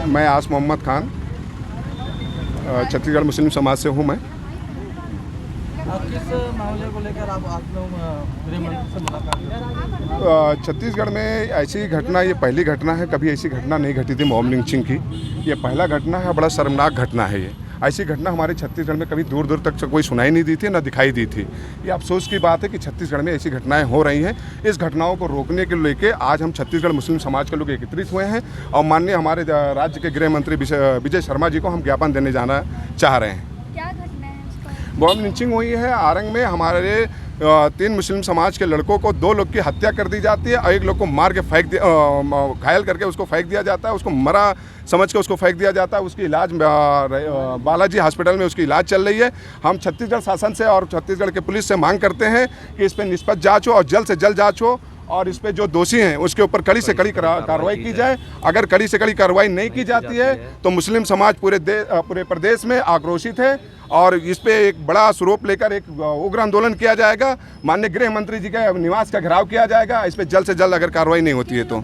मैं आस मोहम्मद खान, छत्तीसगढ़ मुस्लिम समाज से हूँ मैं। किस मामले को लेकर आप लोग गृह मंत्री से मुलाकात करें? छत्तीसगढ़ में ऐसी घटना, ये पहली घटना है, कभी ऐसी घटना नहीं घटी थी मॉब लिंचिंग की। ये पहला घटना है, बड़ा शर्मनाक घटना है। ये ऐसी घटना हमारे छत्तीसगढ़ में कभी दूर दूर तक कोई सुनाई नहीं दी थी, ना दिखाई दी थी। ये अफसोस की बात है कि छत्तीसगढ़ में ऐसी घटनाएं हो रही हैं। इस घटनाओं को रोकने के लेके आज हम छत्तीसगढ़ मुस्लिम समाज के लोग एकत्रित हुए हैं और माननीय हमारे राज्य के गृह मंत्री विजय शर्मा जी को हम ज्ञापन देने जाना चाह रहे हैं। क्या घटना है उसका? बॉम्ब लिंचिंग हुई है आरंग में। हमारे 3 मुस्लिम समाज के लड़कों को 2 लोग की हत्या कर दी जाती है और 1 लोग को मार के घायल करके उसको फेंक दिया जाता है। उसको मरा समझ के उसको फेंक दिया जाता है। उसकी इलाज बालाजी हॉस्पिटल में उसकी इलाज चल रही है। हम छत्तीसगढ़ शासन से और छत्तीसगढ़ के पुलिस से मांग करते हैं कि इस पर निष्पक्ष जाँच हो और जल्द से जल्द जाँच हो और इस पे जो दोषी हैं उसके ऊपर कड़ी से कड़ी कार्रवाई की जाए। अगर कड़ी से कड़ी कार्रवाई नहीं की जाती है तो मुस्लिम समाज पूरे प्रदेश में आक्रोशित है और इस पे एक बड़ा स्वरूप लेकर एक उग्र आंदोलन किया जाएगा। माननीय गृह मंत्री जी के निवास का घेराव किया जाएगा। इस पे जल्द से जल्द अगर कार्रवाई नहीं होती है तो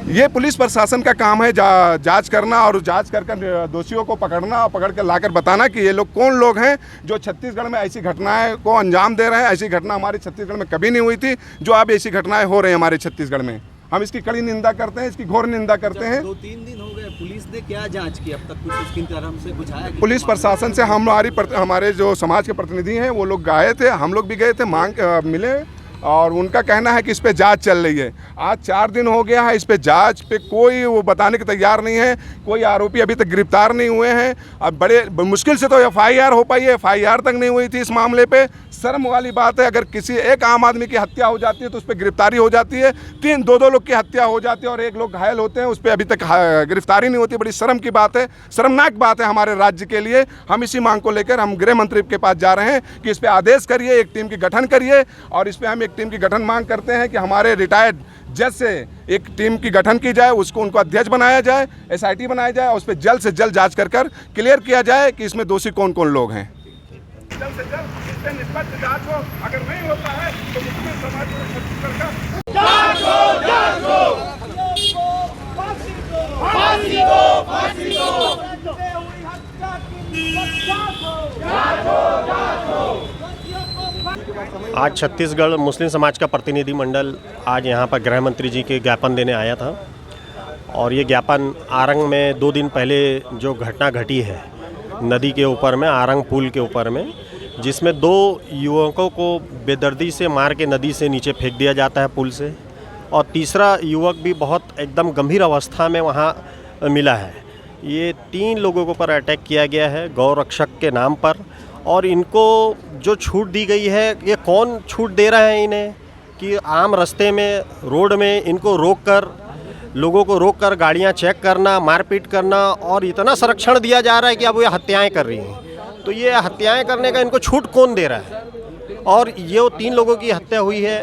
ये पुलिस प्रशासन का काम है जांच करना और जांच कर दोषियों को पकड़ना और पकड़ कर लाकर बताना कि ये लोग कौन लोग हैं जो छत्तीसगढ़ में ऐसी घटनाएं को अंजाम दे रहे हैं। ऐसी घटना हमारे छत्तीसगढ़ में कभी नहीं हुई थी जो अब ऐसी घटनाएं हो रही हैं हमारे छत्तीसगढ़ में। हम इसकी कड़ी निंदा करते हैं, इसकी घोर निंदा करते हैं। 2-3 दिन हो गए, पुलिस ने क्या जांच की अब तक? कुछ उसकी तरफ से बुझाया? पुलिस प्रशासन से हमारे जो समाज के प्रतिनिधि हैं वो लोग गए थे, हम लोग भी गए थे, मिले और उनका कहना है कि इस पे जांच चल रही है। आज 4 दिन हो गया है, इस पे जांच पे कोई वो बताने के तैयार नहीं है। कोई आरोपी अभी तक गिरफ्तार नहीं हुए हैं। अब बड़े मुश्किल से तो FIR हो पाई है, FIR तक नहीं हुई थी इस मामले पे। शर्म वाली बात है, अगर किसी एक आम आदमी की हत्या हो जाती है तो उस पर गिरफ्तारी हो जाती है। 2 लोग की हत्या हो जाती है और 1 लोग घायल होते हैं, उस पर अभी तक गिरफ्तारी नहीं होती। बड़ी शर्म की बात है, शर्मनाक बात है हमारे राज्य के लिए। हम इसी मांग को लेकर हम गृह मंत्री के पास जा रहे हैं कि इस पर आदेश करिए, एक टीम की गठन करिए और इस पर हम एक टीम की गठन मांग करते हैं कि हमारे रिटायर्ड जज से एक टीम की गठन की जाए, उसको उनको अध्यक्ष बनाया जाए, SIT बनाया जाए और उस पर जल्द से जल्द जांच कर क्लियर किया जाए कि इसमें दोषी कौन कौन लोग हैं। जल्द से जल्द इस पर निष्पक्ष जांच हो। अगर नहीं होता है तो मुस्लिम समाज में छत्तीसगढ़ का जांच हो, जांच हो। फांसी दो, फांसी दो। आज छत्तीसगढ़ मुस्लिम समाज का प्रतिनिधिमंडल आज यहाँ पर गृह मंत्री जी के ज्ञापन देने आया था और ये ज्ञापन आरंग में 2 दिन पहले जो घटना घटी है नदी के ऊपर में, आरंग पुल के ऊपर में, जिसमें 2 युवकों को बेदर्दी से मार के नदी से नीचे फेंक दिया जाता है पुल से और तीसरा युवक भी बहुत एकदम गंभीर अवस्था में वहाँ मिला है। ये 3 लोगों के ऊपर अटैक किया गया है गौ रक्षक के नाम पर और इनको जो छूट दी गई है, ये कौन छूट दे रहा है इन्हें कि आम रास्ते में, रोड में इनको रोककर, लोगों को रोककर गाड़ियां चेक करना, मारपीट करना और इतना संरक्षण दिया जा रहा है कि अब ये हत्याएं कर रही हैं। तो ये हत्याएं करने का इनको छूट कौन दे रहा है? और ये 3 लोगों की हत्या हुई है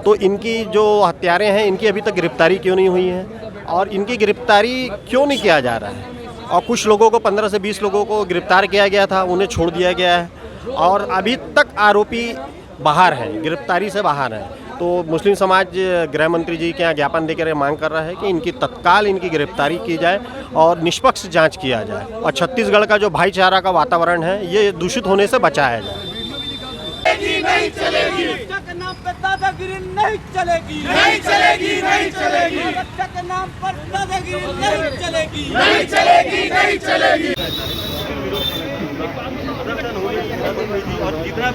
तो इनकी जो हत्यारे हैं इनकी अभी तक गिरफ्तारी क्यों नहीं हुई है और इनकी गिरफ्तारी क्यों नहीं किया जा रहा है? और कुछ लोगों को 15 से 20 लोगों को गिरफ्तार किया गया था, उन्हें छोड़ दिया गया है और अभी तक आरोपी बाहर हैं, गिरफ्तारी से बाहर हैं। तो मुस्लिम समाज गृह मंत्री जी के यहाँ ज्ञापन देकर मांग कर रहा है कि इनकी तत्काल इनकी गिरफ्तारी की जाए और निष्पक्ष जांच किया जाए और छत्तीसगढ़ का जो भाईचारा का वातावरण है ये दूषित होने से बचाया जाए। नहीं चलेगी, के नाम पर दादागिरी नहीं चलेगी, नहीं चलेगी, नहीं चलेगी। के नाम पर दादागिरी नहीं चलेगी, नहीं चलेगी, नहीं चलेगी।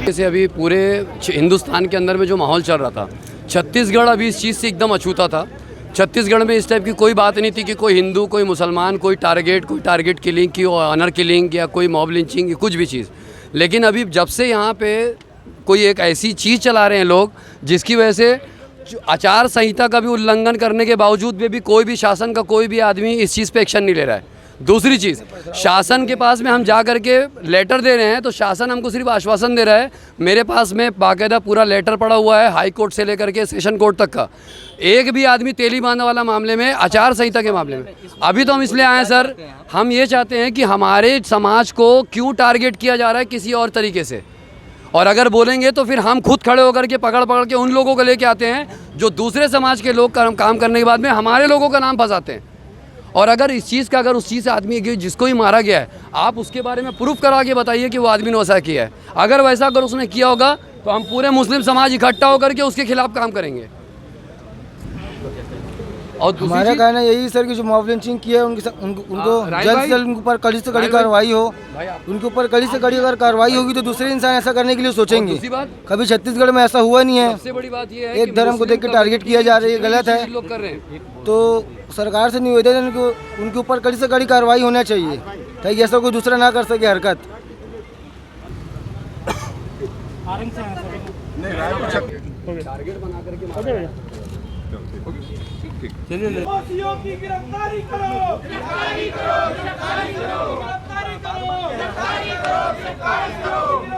जैसे अभी पूरे हिंदुस्तान के अंदर में जो माहौल चल रहा था, छत्तीसगढ़ अभी इस चीज़ से एकदम अछूता था। छत्तीसगढ़ में इस टाइप की कोई बात नहीं थी कि कोई हिंदू, कोई मुसलमान, कोई टारगेट किलिंग की, ऑनर किलिंग या कोई मॉब लिंचिंग या कुछ भी चीज़। लेकिन अभी जब से यहाँ पे कोई एक ऐसी चीज़ चला रहे हैं लोग जिसकी वजह से आचार संहिता का भी उल्लंघन करने के बावजूद भी कोई भी शासन का कोई भी आदमी इस चीज़ पे एक्शन नहीं ले रहा है। दूसरी चीज़, शासन के पास में हम जा कर के लेटर दे रहे हैं तो शासन हमको सिर्फ आश्वासन दे रहा है। मेरे पास में बाकायदा पूरा लेटर पड़ा हुआ है हाई कोर्ट से लेकर के सेशन कोर्ट तक का। एक भी आदमी तेली बांधने वाला मामले में, आचार संहिता के मामले में अभी तो हम इसलिए आए सर, हम ये चाहते हैं कि हमारे समाज को क्यों टारगेट किया जा रहा है किसी और तरीके से, और अगर बोलेंगे तो फिर हम खुद खड़े होकर के पकड़ के उन लोगों को लेके आते हैं जो दूसरे समाज के लोग काम करने के बाद में हमारे लोगों का नाम फंसाते हैं। और अगर इस चीज़ का अगर उस चीज़ से आदमी जिसको ही मारा गया है आप उसके बारे में प्रूफ करा के बताइए कि वो आदमी ने वैसा किया है। अगर वैसा अगर उसने किया होगा तो हम पूरे मुस्लिम समाज इकट्ठा होकर के उसके खिलाफ काम करेंगे। और हमारा कहना यही सर कि जो मॉब लिंचिंग किया है उनको जल्द से जल्द उनके ऊपर कड़ी से कड़ी कार्रवाई हो। उनके ऊपर कड़ी से कड़ी अगर कार्रवाई होगी तो दूसरे इंसान ऐसा करने के लिए सोचेंगे। कभी छत्तीसगढ़ में ऐसा हुआ नहीं है। सबसे बड़ी बात ये है एक धर्म को देख के टारगेट किया जा रहा है, ये गलत है। लोग कर रहे हैं। तो सरकार से निवेदन है कि उनके ऊपर कड़ी से कड़ी कार्रवाई होना चाहिए ताकि ऐसा कोई दूसरा ना कर सके हरकत। दोषियों की गिरफ्तारी करो, गिरफ्तारी करो, गिरफ्तारी करो, गिरफ्तारी करो, गिरफ्तारी करो, गिरफ्तारी करो।